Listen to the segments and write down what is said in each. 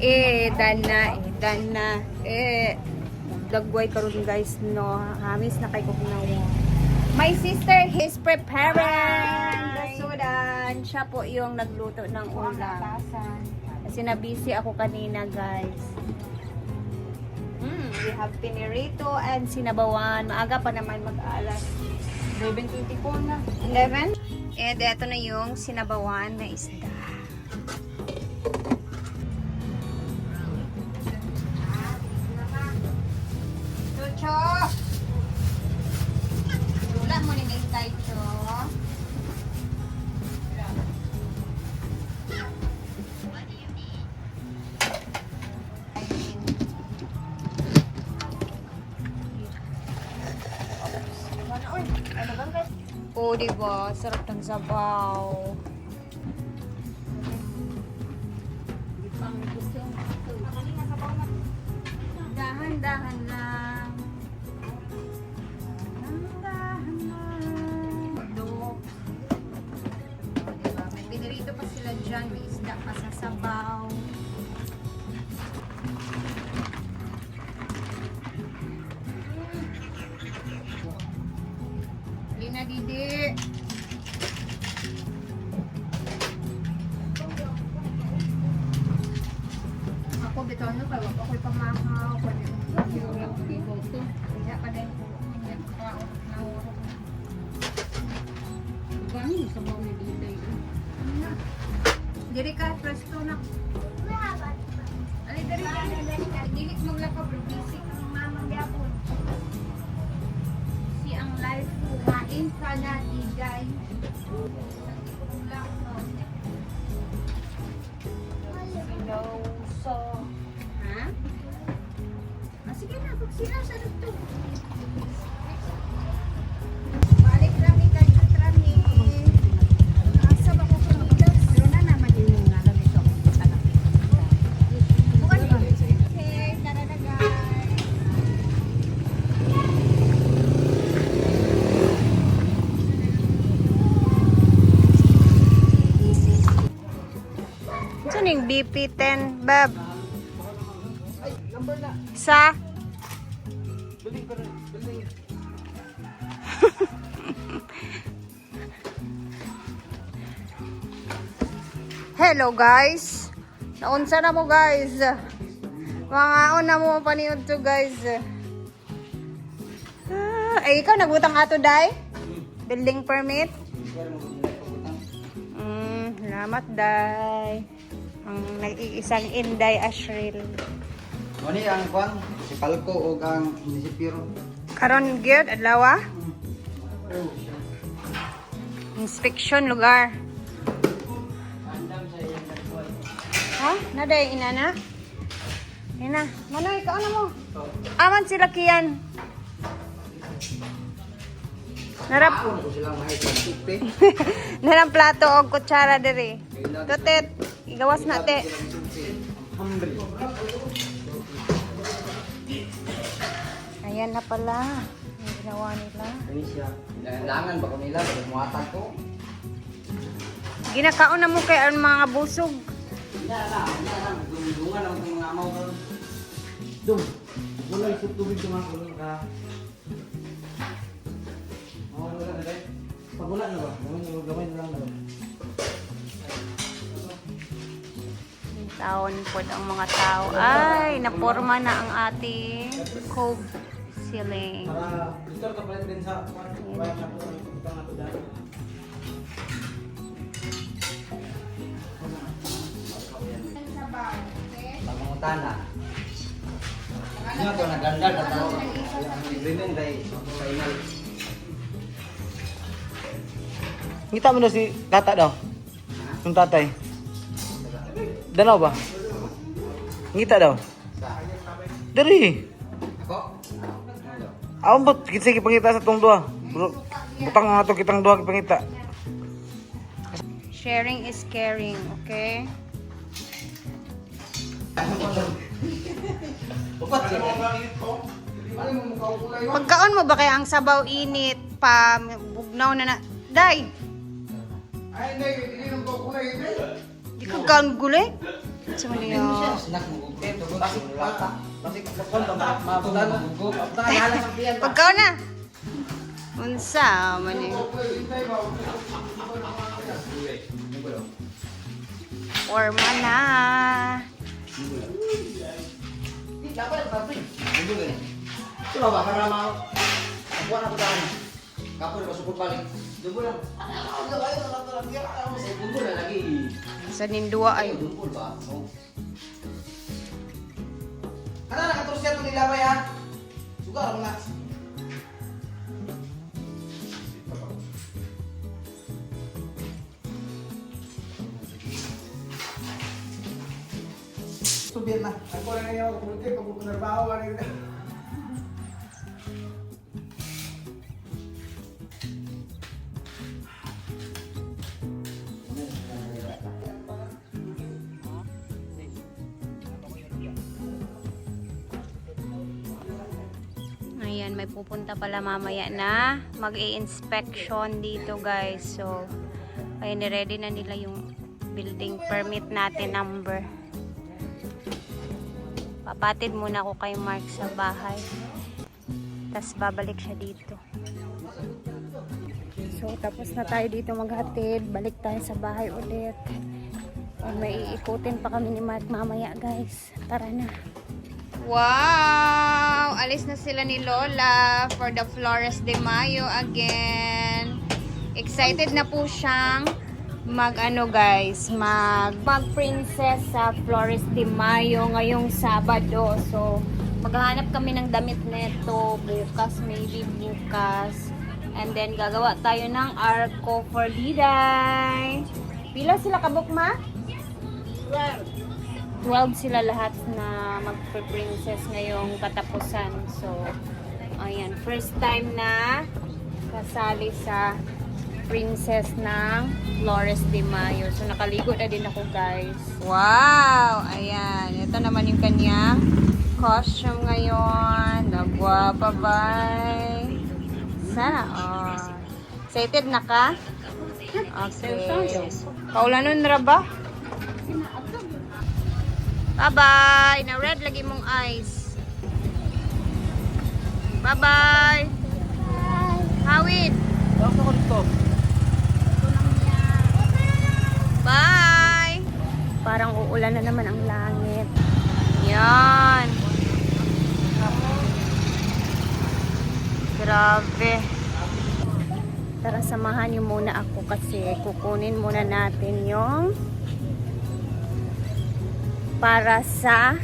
Dan na. Dagway karon guys, no. Hamis na kay Kuknawa. My sister is preparing the sudan. Siya po yung nagluto ng ulam. Kasi nabisi ako kanina guys. We have pinirito and sinabawan. Maaga pa naman mag-alas. 11:24 na. 11. And eto na yung sinabawan na isda. Chucho! Wala mo ni Nintay, Cho. Oh, diba? Sarap ng sabaw. Dahan-dahan lang. Dahan-dahan lang. Diba? May pinirito pa sila dyan. May isda pa sa sabaw. Lina Didi. Ako bitaw no kay wag ako'y pamahaw ko ni. Kaya pa din ko niya pa naworo. Gani sa mga ni Dilay. Diri ka presto na. Ali diri ka. Dili mo lang ka bro basic ng mamang gyapon. Si ang life ko kain ka na digay. So, ha? Sige na, pag sila sa dito. Balik rami, kajut rami. Asa ba ko kumilas? Pero na naman yung nalang ito. Bukan ba? Okay, tara na guys. Saan yung BP10, Bab? Sa? Hello guys. Naunsa na mo guys. Mga na mo paniod to guys. Ay ikaw nagbutang ato dai? Building permit? Salamat dai. Ang nag-iisang Inday Ashril. Mani ang kwan, si Palco o ang munisipyo. Karon gyud adlaw. Inspection lugar. Ha? Naday ina na? Ina, manoy ka mo. Aman sila kiyan. Narap Ako silang mahigpit. narang plato o kutsara diri. Tutet, igawas na te. Ayan na pala. Yung ginawa nila. Ini siya. Langan ba ko nila pag muatan ko? Ginakaon na mo kay ang mga busog. Dungan ang mga amaw ko. Dung. Wala isip tubig mga kulong ka. Wala na dai. Pagula na ba? Gamay na lang. Taon po ang mga tao. Ay, naporma na ang ating cove ceiling. Para dito ka pa din sa bayan na ko utang ato dai. Pangutana. Ano to naganda na tao. Ang agreement dai final. Ngita mo na si tata daw. Yung tatay. Dalaw ba? Ngita daw. Dari. Ako. Aon ba sige pangita sa tong duha? Butang nga to kitang duha pangita. Sharing is caring, okay? Pagkaon mo ba kaya ang sabaw init pa bugnaw na na? Day! Ay, hindi nang ko kulay ito. Di ka kaon gulay? So, ano yun? Snack mo. Basik lata. Basik kapon mabutan mo. Mabutan halas ang piyan. Pagkaw na. Unsa man eh. Forma na. Dapat papi. Dulu ni. Coba ba para mau. Aku nak putar. Kapur masuk balik. Dulu lang. Saya kumpul lagi. Sa nindua ay. Kumpul ba? Ana nakaturus siya itong nilabay ha. Sugar ako na. Subir na. Ako na ngayon, kumulti, pagkukunarbaho. Ayan, may pupunta pala mamaya na mag-i-inspection dito guys. So, ayun, ready na nila yung building permit natin number. Papatid muna ako kay Mark sa bahay. Tapos babalik siya dito. So, tapos na tayo dito maghatid. Balik tayo sa bahay ulit. May iikutin pa kami ni Mark mamaya guys. Tara na. Wow! Alis na sila ni Lola for the Flores de Mayo again. Excited na po siyang mag-ano guys, mag-princess sa Flores de Mayo ngayong Sabado. So, maghahanap kami ng damit neto bukas, maybe bukas. And then, gagawa tayo ng arco for Diday. Pila sila kabuk ma? 12 sila lahat na mag-princess ngayong katapusan. So, ayan. First time na kasali sa princess ng Flores de Mayo. So, nakaligo na din ako, guys. Wow! Ayan. Ito naman yung kanyang costume ngayon. Nagwapa, bye! Sana, oh. Excited na ka? Okay. Kaulanon na ba? Bye-bye! Na-red lagi mong eyes. Bye-bye! Hawid! Bye! Parang uulan na naman ang langit. Yan! Grabe! Tara, samahan niyo muna ako kasi kukunin muna natin yung para sa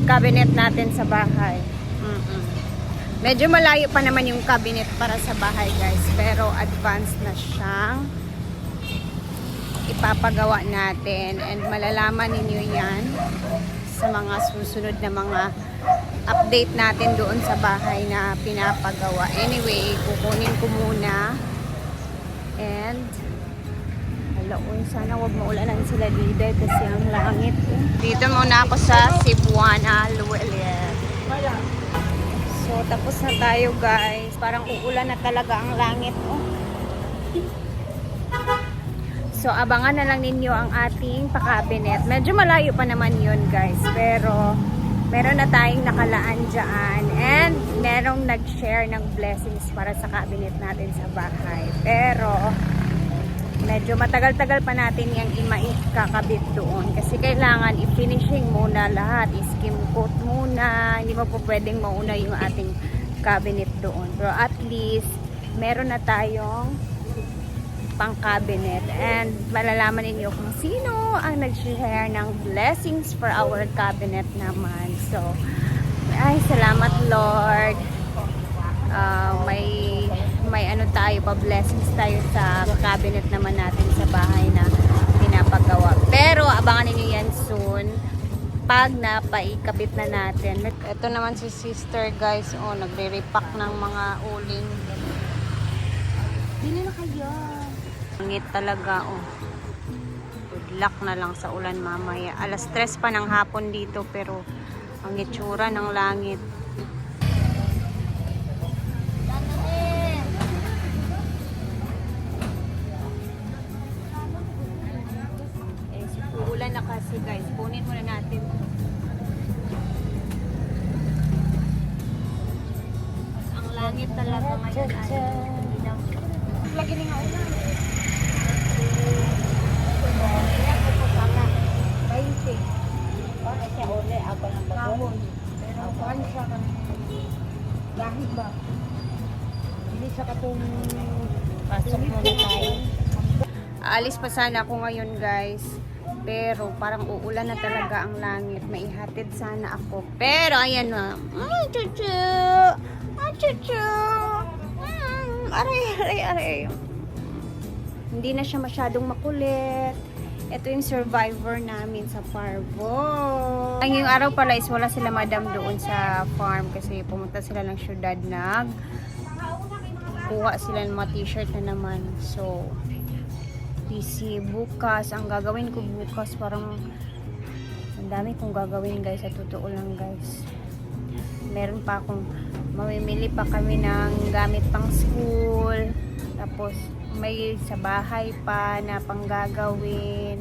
cabinet natin sa bahay. Medyo malayo pa naman yung cabinet para sa bahay guys, pero advanced na siyang ipapagawa natin and malalaman ninyo yan sa mga susunod na mga update natin doon sa bahay na pinapagawa. Anyway, kukunin ko muna and sana wag maulanan sila dito kasi ang langit. Dito muna ako sa Cebuana, Luwelier. So, tapos na tayo guys. Parang uulan na talaga ang langit. Oh. So, abangan na lang ninyo ang ating pakabinet. Medyo malayo pa naman yun guys. Pero, meron na tayong nakalaan dyan. And, merong nag-share ng blessings para sa cabinet natin sa bahay. Pero, medyo matagal-tagal pa natin yung kakabit doon kasi kailangan i-finishing muna lahat, i-skim coat muna, hindi mo po pwedeng mauna yung ating cabinet doon, pero at least meron na tayong pang cabinet and malalaman ninyo kung sino ang nag-share ng blessings for our cabinet naman. So, ay salamat Lord. May ano tayo pa, blessings tayo sa cabinet naman natin sa bahay na pinapagawa. Pero abangan niyo yan soon pag napaikabit na natin. Ito naman si sister guys, oh, nagre-repack ng mga uling. Bili na kayo. Ngit talaga, oh. Good luck na lang sa ulan mamaya. Alas 3 pa ng hapon dito pero ang itsura ng langit. guys. Kunin muna natin. Ang langit talaga ngayon ay ilaw. Lagi ni nga ulan. Kaya ko po sana 20. Para siya uli ako ng bagong. Pero kuhan siya kan lahig ba? Hindi siya katong pasok muna tayo. Aalis pa sana ako ngayon guys. Pero parang uulan na talaga ang langit. Maihatid sana ako. Pero ayan na. Ay, chuchu! Ay, chuchu! Aray. Hindi na siya masyadong makulit. Ito yung survivor namin sa Parvo. Ang yung araw pala is wala sila madam doon sa farm kasi pumunta sila ng syudad kuha sila ng mga t-shirt na naman. So, busy bukas. Ang gagawin ko bukas parang ang dami kong gagawin guys. Sa totoo lang guys. Meron pa akong mamimili pa kami ng gamit pang school. Tapos, may sa bahay pa na panggagawin.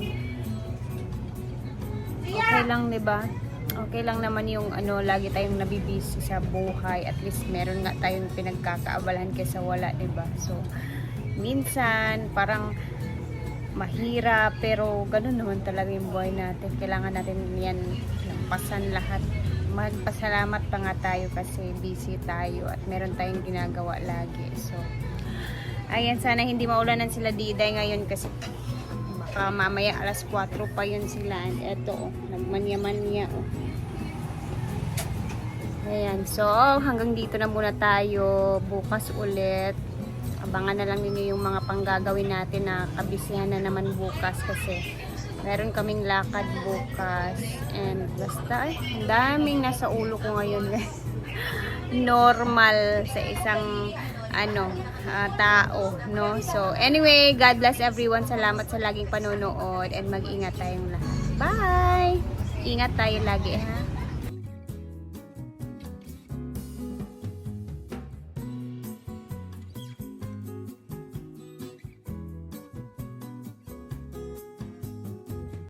Okay lang, 'di ba? Okay lang naman yung lagi tayong nabibisi sa buhay. At least meron nga tayong pinagkakaabalahan kaysa wala, 'di ba? So, minsan parang mahirap pero ganun naman talaga yung buhay natin. Kailangan natin 'yan lampasan lahat. Magpasalamat pa nga tayo kasi busy tayo at meron tayong ginagawa lagi. So, ayan, sana hindi maulanan sila Diday ngayon kasi baka mamaya alas 4 pa yun sila. And eto, nagmanya-manya. Ayan, so hanggang dito na muna tayo. Bukas ulit. Abangan na lang ninyo yung mga panggagawin natin na kabisihan na naman bukas kasi meron kaming lakad bukas. And basta, ang daming nasa ulo ko ngayon guys. Normal sa isang tao, no? So, anyway, God bless everyone. Salamat sa laging panonood and mag-ingat tayong lahat. Bye! Ingat tayo lagi, ha?